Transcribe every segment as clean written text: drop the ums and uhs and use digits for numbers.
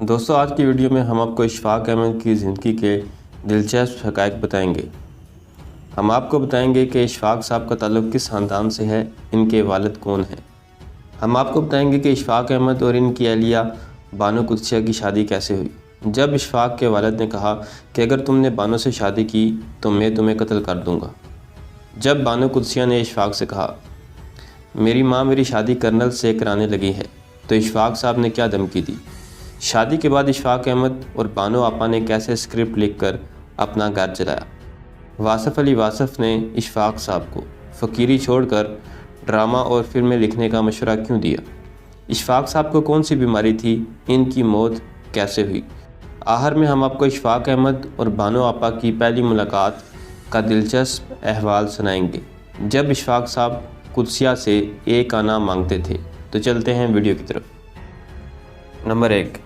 दोस्तों, आज की वीडियो में हम आपको इशफाक अहमद की ज़िंदगी के दिलचस्प हक़ाइक़ बताएंगे। हम आपको बताएंगे कि इशफाक साहब का ताल्लुक़ किस ख़ानदान से है, इनके वालिद कौन हैं। हम आपको बताएंगे कि इशफाक अहमद और इनकी अहलिया बानो कुद्सिया की शादी कैसे हुई। जब इशफाक के वालिद ने कहा कि अगर तुमने बानो से शादी की तो मैं तुम्हें कत्ल कर दूँगा। जब बानो कुद्सिया ने इशफाक से कहा मेरी माँ मेरी शादी कर्नल से कराने लगी है, तो इशफाक साहब ने क्या धमकी दी। शादी के बाद इशफाक अहमद और बानो आपा ने कैसे स्क्रिप्ट लिखकर अपना घर चलाया। वासफ़ अली वासफ़ ने इशफाक साहब को फ़कीरी छोड़कर ड्रामा और फिल्में लिखने का मशवरा क्यों दिया। इशफाक साहब को कौन सी बीमारी थी, इनकी मौत कैसे हुई। आखिर में हम आपको इशफाक अहमद और बानो आपा की पहली मुलाकात का दिलचस्प अहवाल सुनाएंगे, जब इशफाक साहब कुद्सिया से एक आना मांगते थे। तो चलते हैं वीडियो की तरफ। नंबर 1,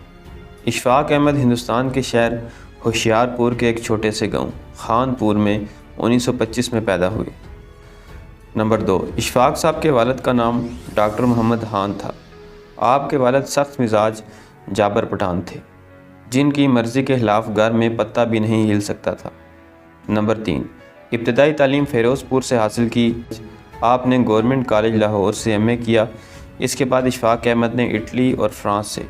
इशफाक अहमद हिंदुस्तान के शहर होशियारपुर के एक छोटे से गांव खानपुर में 1925 में पैदा हुए। नंबर 2, इशफाक साहब के वालिद का नाम डॉक्टर मोहम्मद खान था। आपके वालिद सख्त मिजाज जाबर पठान थे, जिनकी मर्ज़ी के ख़िलाफ़ घर में पत्ता भी नहीं हिल सकता था। नंबर 3, इब्तदाई तालीम फ़िरोज़पुर से हासिल की। आपने गवर्नमेंट कॉलेज लाहौर से MA किया। इसके बाद इशफाक अहमद ने इटली और फ्रांस से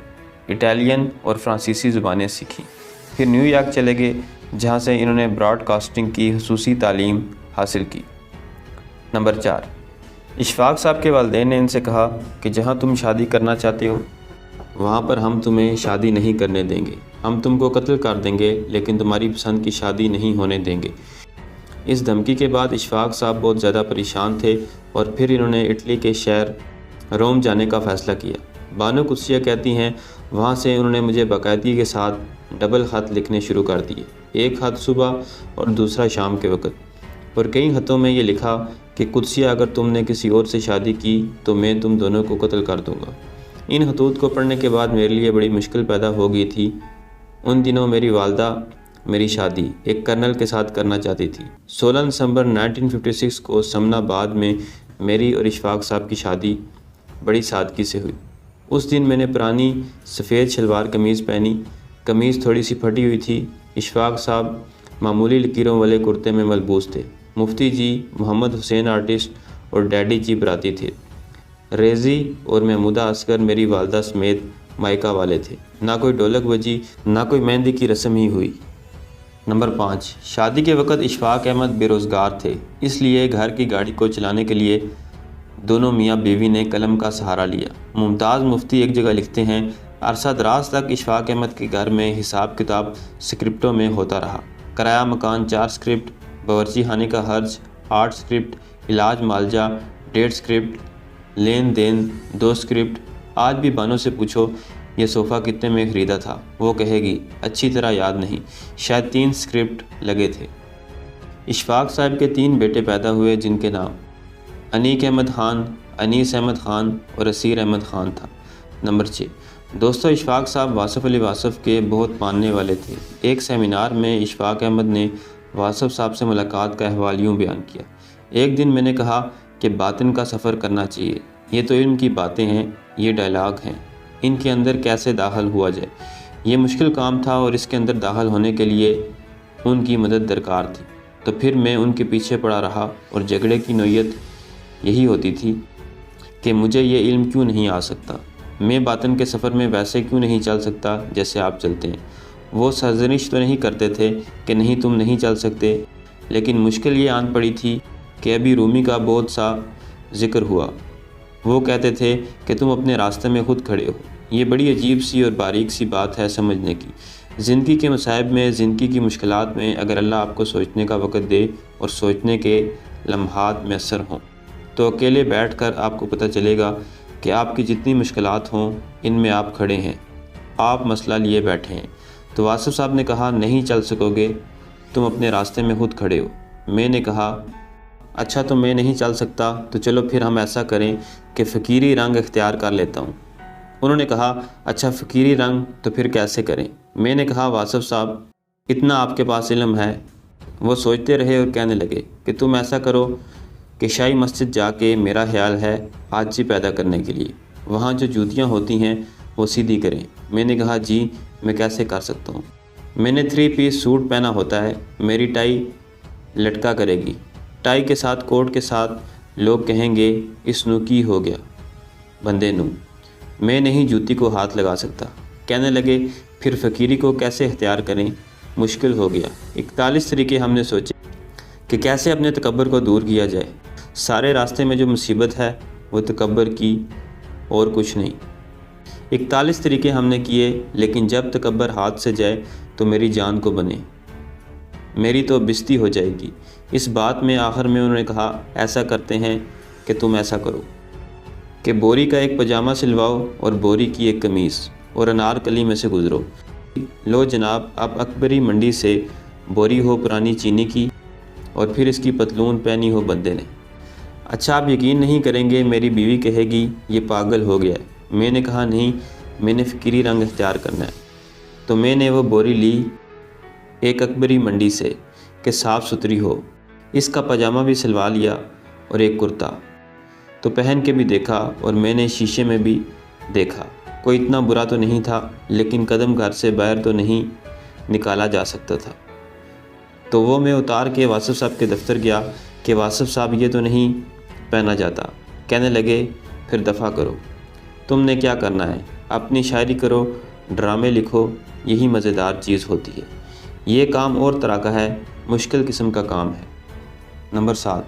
इटालियन और फ्रांसीसी ज़ुबानें सीखीं। फिर न्यूयॉर्क चले गए, जहाँ से इन्होंने ब्रॉडकास्टिंग की ख़ुसूसी तालीम हासिल की। नंबर 4, इशफाक साहब के वालिदैन ने इनसे कहा कि जहाँ तुम शादी करना चाहते हो वहाँ पर हम तुम्हें शादी नहीं करने देंगे। हम तुमको कत्ल कर देंगे, लेकिन तुम्हारी पसंद की शादी नहीं होने देंगे। इस धमकी के बाद इशफाक साहब बहुत ज़्यादा परेशान थे और फिर इन्होंने इटली के शहर रोम जाने का फ़ैसला किया। बानो कुद्सिया कहती हैं, वहाँ से उन्होंने मुझे बाकायदगी के साथ डबल ख़त लिखने शुरू कर दिए, एक ख़त सुबह और दूसरा शाम के वक़्त। और कई ख़तों में ये लिखा कि कुद्सिया, अगर तुमने किसी और से शादी की तो मैं तुम दोनों को कत्ल कर दूँगा। इन खतूत को पढ़ने के बाद मेरे लिए बड़ी मुश्किल पैदा हो गई थी। उन दिनों मेरी वालदा मेरी शादी एक कर्नल के साथ करना चाहती थी। 16 दिसंबर 1956 को समनाबाद में मेरी और इशफाक साहब की शादी बड़ी सादगी से हुई। उस दिन मैंने पुरानी सफ़ेद शलवार कमीज़ पहनी। कमीज़ थोड़ी सी फटी हुई थी। इशफाक साहब मामूली लकीरों वाले कुर्ते में मलबूस थे। मुफ्ती जी, मोहम्मद हुसैन आर्टिस्ट और डैडी जी बराती थे। रेज़ी और महमूदा असगर मेरी वालदा समेत मायका वाले थे। ना कोई ढोलक बजी, ना कोई मेहंदी की रस्म ही हुई। नंबर 5, शादी के वक़्त इशफाक अहमद बेरोज़गार थे, इसलिए घर की गाड़ी को चलाने के लिए दोनों मियाँ बीवी ने कलम का सहारा लिया। मुमताज़ मुफ्ती एक जगह लिखते हैं, अरसा दराज तक इशफाक अहमद के घर में हिसाब किताब स्क्रिप्टों में होता रहा। किराया मकान 4 स्क्रिप्ट, बावर्ची खाने का खर्च 8 स्क्रिप्ट, इलाज मालजा 1.5 स्क्रिप्ट, लेन देन 2 स्क्रिप्ट। आज भी बानो से पूछो ये सोफ़ा कितने में ख़रीदा था, वो कहेगी अच्छी तरह याद नहीं, शायद 3 स्क्रिप्ट लगे थे। इशफाक साहब के 3 बेटे पैदा हुए, जिनके नाम अनीक अहमद ख़ान, अनीस अहमद ख़ान और असीर अहमद ख़ान था। नंबर 6, दोस्तों, इशफाक साहब वासफ़ अली वासफ़ के बहुत मानने वाले थे। एक सेमिनार में इशफाक अहमद ने वासफ़ साहब से मुलाकात का अहवाल यूँ बयान किया। एक दिन मैंने कहा कि बातिन का सफ़र करना चाहिए। ये तो इल्म की बातें हैं, ये डायलॉग हैं, इनके अंदर कैसे दाखिल हुआ जाए। ये मुश्किल काम था और इसके अंदर दाखिल होने के लिए उनकी मदद दरकार थी। तो फिर मैं उनके पीछे पड़ा रहा और झगड़े की नौयत यही होती थी कि मुझे ये इल्म क्यों नहीं आ सकता, मैं बातिन के सफ़र में वैसे क्यों नहीं चल सकता जैसे आप चलते हैं। वो सरजनिश तो नहीं करते थे कि नहीं तुम नहीं चल सकते, लेकिन मुश्किल ये आन पड़ी थी कि अभी रूमी का बहुत सा जिक्र हुआ। वो कहते थे कि तुम अपने रास्ते में खुद खड़े हो। ये बड़ी अजीब सी और बारीक सी बात है समझने की। ज़िंदगी के मसाइब में, ज़िंदगी की मुश्किलात में अगर अल्लाह आपको सोचने का वक़्त दे और सोचने के लम्हात मैसर हों, तो अकेले बैठकर आपको पता चलेगा कि आपकी जितनी मुश्किलात हों, इनमें आप खड़े हैं, आप मसला लिए बैठे हैं। तो वासफ़ साहब ने कहा नहीं चल सकोगे, तुम अपने रास्ते में खुद खड़े हो। मैंने कहा अच्छा, तो मैं नहीं चल सकता, तो चलो फिर हम ऐसा करें कि फ़कीरी रंग इख्तियार कर लेता हूँ। उन्होंने कहा अच्छा, फ़कीरी रंग तो फिर कैसे करें। मैंने कहा वासफ़ साहब, इतना आपके पास इल्म है। वो सोचते रहे और कहने लगे कि तुम ऐसा करो कि शाही मस्जिद जाके, मेरा ख्याल है आजी पैदा करने के लिए, वहाँ जो जूतियाँ होती हैं वो सीधी करें। मैंने कहा जी, मैं कैसे कर सकता हूँ। मैंने 3 पीस सूट पहना होता है, मेरी टाई लटका करेगी, टाई के साथ कोट के साथ लोग कहेंगे इसनू की हो गया बंदे नू, मैं नहीं जूती को हाथ लगा सकता। कहने लगे फिर फ़कीरी को कैसे इख्तियार करें, मुश्किल हो गया। 41 तरीके हमने सोचे कि कैसे अपने तकब्बर को दूर किया जाए। सारे रास्ते में जो मुसीबत है वो तकब्बर की और कुछ नहीं। 41 तरीके हमने किए, लेकिन जब तकब्बर हाथ से जाए तो मेरी जान को बने, मेरी तो बिस्ती हो जाएगी। इस बात में आखिर में उन्होंने कहा ऐसा करते हैं कि तुम ऐसा करो कि बोरी का एक पजामा सिलवाओ और बोरी की एक कमीज़ और अनारकली में से गुज़रो। लो जनाब, अब अकबरी मंडी से बोरी हो पुरानी चीनी की और फिर इसकी पतलून पहनी हो बंदे ने। अच्छा, आप यकीन नहीं करेंगे, मेरी बीवी कहेगी ये पागल हो गया है। मैंने कहा नहीं, मैंने फ़िक्री रंग इख्तियार करना है। तो मैंने वो बोरी ली एक अकबरी मंडी से कि साफ़ सुथरी हो, इसका पजामा भी सिलवा लिया और एक कुर्ता। तो पहन के भी देखा और मैंने शीशे में भी देखा, कोई इतना बुरा तो नहीं था, लेकिन कदम घर से बाहर तो नहीं निकाला जा सकता था। तो वो मैं उतार के वासिफ़ साहब के दफ्तर गया कि वासिफ़ साहब ये तो नहीं पहना जाता। कहने लगे फिर दफ़ा करो, तुमने क्या करना है, अपनी शायरी करो, ड्रामे लिखो, यही मज़ेदार चीज़ होती है। ये काम और तरह का है, मुश्किल किस्म का काम है। नंबर 7,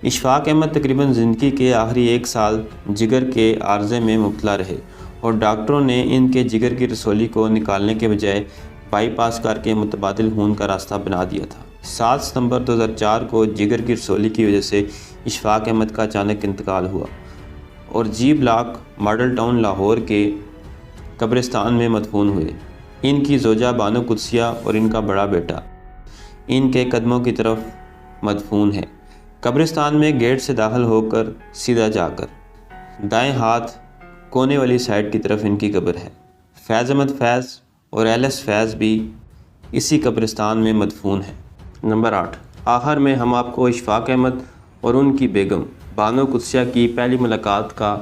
इशफाक अहमद तकरीबन ज़िंदगी के आखिरी 1 साल जिगर के आर्ज़े में मुब्तला रहे और डॉक्टरों ने इनके जिगर की रसोली को निकालने के बजाय बाईपास करके मुतबादिल खून का रास्ता बना दिया था। 7 सितंबर 2004 को जिगर की रसोली की वजह से इशफाक अहमद का अचानक इंतकाल हुआ और जी ब्लॉक मॉडल टाउन लाहौर के कब्रिस्तान में मदफून हुए। इनकी ज़ौजा बानो कुद्सिया और इनका बड़ा बेटा इनके कदमों की तरफ मदफून है। कब्रिस्तान में गेट से दाखिल होकर सीधा जाकर दाएं हाथ कोने वाली साइड की तरफ इनकी कब्र है। फैज़ अहमद फैज़ और एलएस फैज़ भी इसी कब्रिस्तान में मदफून है। नंबर 8, आखिर में हम आपको इशफाक अहमद और उनकी बेगम बानो कुद्सिया की पहली मुलाकात का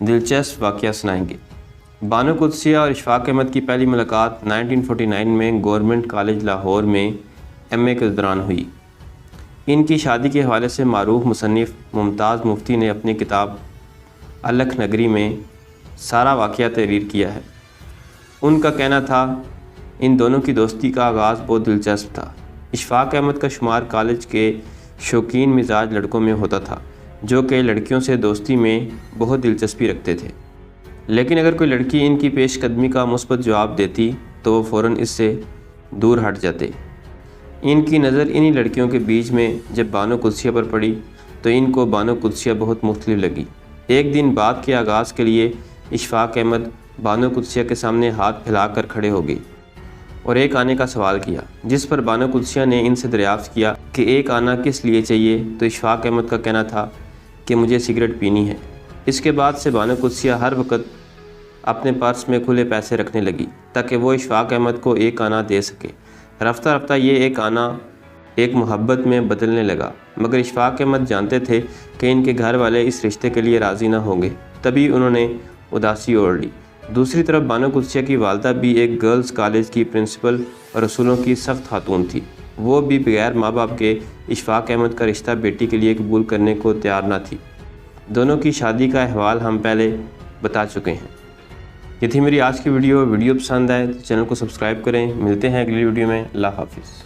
दिलचस्प वाक़या सुनाएंगे। बानो कुद्सिया और इशफाक अहमद की पहली मुलाकात 1949 में गवर्नमेंट कॉलेज लाहौर में एमए के दौरान हुई। इनकी शादी के हवाले से मारूफ मुसन्निफ़ मुमताज़ मुफ्ती ने अपनी किताब अलख नगरी में सारा वाक़या तहरीर किया है। उनका कहना था इन दोनों की दोस्ती का आगाज़ बहुत दिलचस्प था। इशफाक अहमद का शुमार कॉलेज के शौकीन मिजाज लड़कों में होता था, जो कि लड़कियों से दोस्ती में बहुत दिलचस्पी रखते थे, लेकिन अगर कोई लड़की इनकी पेशकदमी का मुस्बत जवाब देती तो वो फ़ौरन इससे दूर हट जाते। इनकी नज़र इन्हीं लड़कियों के बीच में जब बानो कुद्सिया पर पड़ी तो इनको बानो कुद्सिया बहुत मुख्तलिफ लगी। एक दिन बात के आगाज़ के लिए इशफाक अहमद बानो कुद्सिया के सामने हाथ फैलाकर खड़े हो गए और एक आने का सवाल किया, जिस पर बानो कुद्सिया ने इनसे दरियाफ़्त किया कि एक आना किस लिए चाहिए। तो इशफाक अहमद का कहना था कि मुझे सिगरेट पीनी है। इसके बाद से बानो कुद्सिया हर वक्त अपने पर्स में खुले पैसे रखने लगी ताकि वो इशफाक अहमद को एक आना दे सके। रफ्ता रफ्ता ये एक आना एक मोहब्बत में बदलने लगा, मगर इशफाक अहमद जानते थे कि इनके घर वाले इस रिश्ते के लिए राज़ी ना होंगे, तभी उन्होंने उदासी ओढ़ ली। दूसरी तरफ बानो कुद्सिया की वालदा भी एक गर्ल्स कॉलेज की प्रिंसिपल और रसूलों की सख्त खातून थी। वो भी बगैर माँ बाप के इशफाक अहमद का रिश्ता बेटी के लिए कबूल करने को तैयार ना थी। दोनों की शादी का अहवाल हम पहले बता चुके हैं। ये थी मेरी आज की वीडियो पसंद आए तो चैनल को सब्सक्राइब करें। मिलते हैं अगली वीडियो में। अल्लाह हाफिज़।